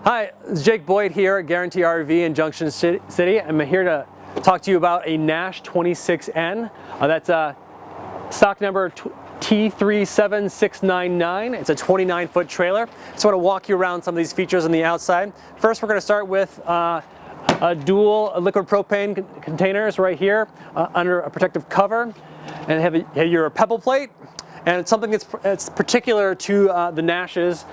Hi, it's Jacob.Boyd here at Guaranty RV in Junction City. I'm here to talk to you about a Nash 26N. That's stock number T37699. It's a 29-foot trailer. Just want to walk you around some of these features on the outside. First, we're going to start with a dual liquid propane containers right here under a protective cover, and have your pebble plate. And it's something that's particular to the Nashes,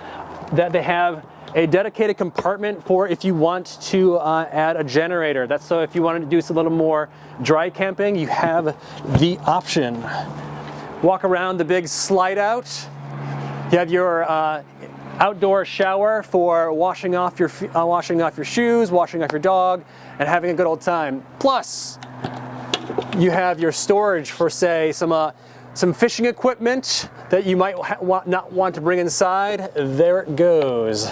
that they have a dedicated compartment for if you want to add a generator. That's so if you wanted to do a little more dry camping, you have the option. Walk around the big slide out. You have your outdoor shower for washing off your shoes, washing off your dog, and having a good old time. Plus, you have your storage for, say, some fishing equipment that you might not want to bring inside. There it goes.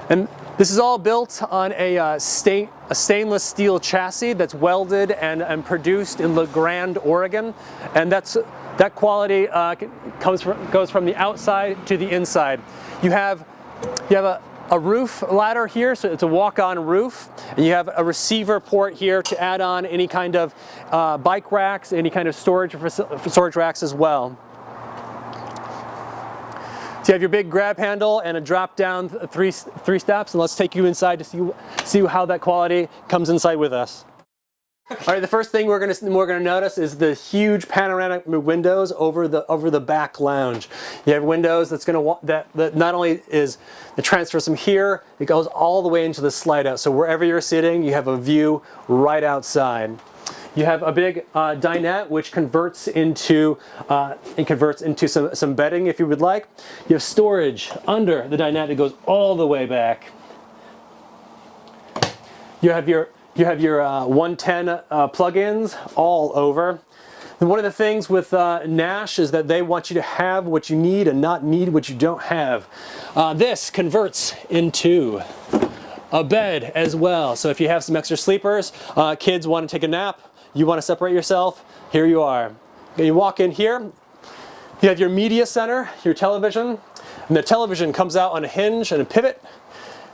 And this is all built on a stainless steel chassis that's welded and produced in La Grande, Oregon. And that quality goes from the outside to the inside. You have a roof ladder here, so it's a walk-on roof. And you have a receiver port here to add on any kind of bike racks, any kind of storage racks as well. So you have your big grab handle and a drop down three steps, and let's take you inside to see how that quality comes inside with us. All right, the first thing we're gonna notice is the huge panoramic windows over the back lounge. You have windows that not only is the transfers from here, it goes all the way into the slide out. So wherever you're sitting, you have a view right outside. You have a big dinette which converts into some bedding if you would like. You have storage under the dinette that goes all the way back. You have your 110 plug-ins all over. And one of the things with Nash is that they want you to have what you need and not need what you don't have. This converts into a bed as well. So if you have some extra sleepers, kids want to take a nap, you want to separate yourself, here you are. You walk in here, you have your media center, your television, and the television comes out on a hinge and a pivot,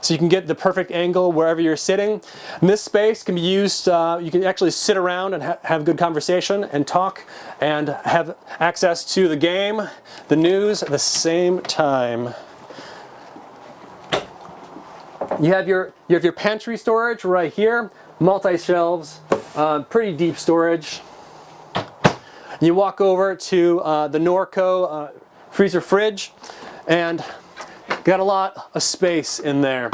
so you can get the perfect angle wherever you're sitting. And this space can be used, you can actually sit around and have good conversation and talk and have access to the game, the news at the same time. You have your pantry storage right here, multi-shelves, pretty deep storage. You walk over to the Norco freezer fridge, and got a lot of space in there.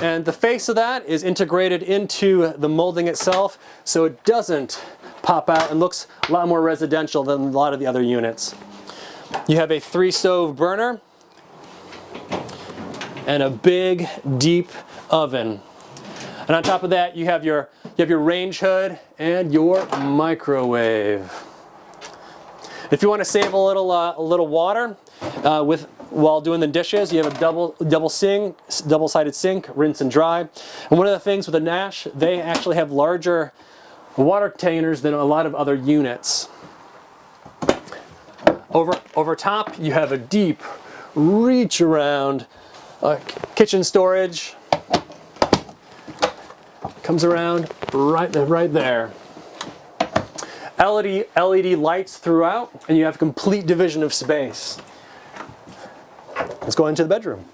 And the face of that is integrated into the molding itself, so it doesn't pop out and looks a lot more residential than a lot of the other units. You have a 3-stove burner and a big, deep oven. And on top of that, you have your range hood and your microwave. If you want to save a little water while doing the dishes, you have a double-sided sink, rinse and dry. And one of the things with the Nash, they actually have larger water containers than a lot of other units. Over top, you have a deep reach around kitchen storage. Comes around right there. LED lights throughout, and you have complete division of space. Let's go into the bedroom.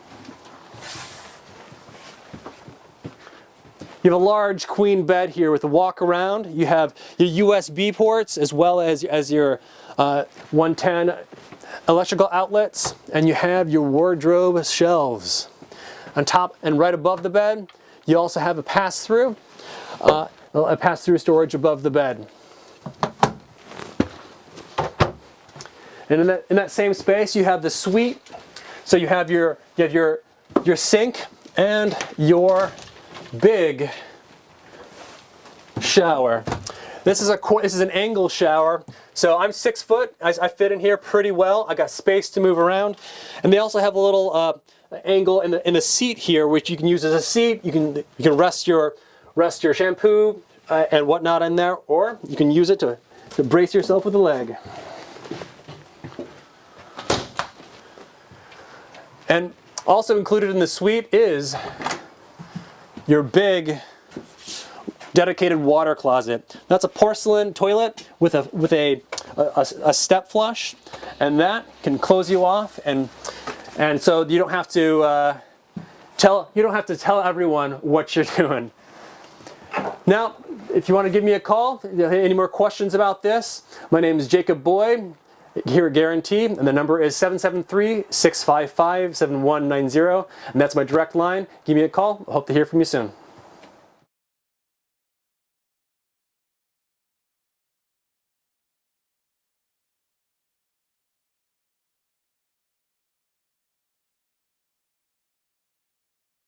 You have a large queen bed here with a walk around. You have your USB ports as well as your 110 electrical outlets, and you have your wardrobe shelves. On top and right above the bed, you also have a pass-through storage above the bed. And in that same space, you have the suite. So you have your sink and your big shower. This is an angle shower. So I'm 6 foot. I fit in here pretty well. I got space to move around, and they also have a little angle in the seat here, which you can use as a seat. You can rest your shampoo and whatnot in there, or you can use it to brace yourself with a leg. And Also included in the suite is your big dedicated water closet. That's a porcelain toilet with a step flush, and that can close you off, and so you don't have to tell everyone what you're doing. Now, if you want to give me a call, any more questions about this, my name is Jacob.Boyd here at Guaranty, and the number is 773-655-7190, and that's my direct line. Give me a call. I hope to hear from you soon.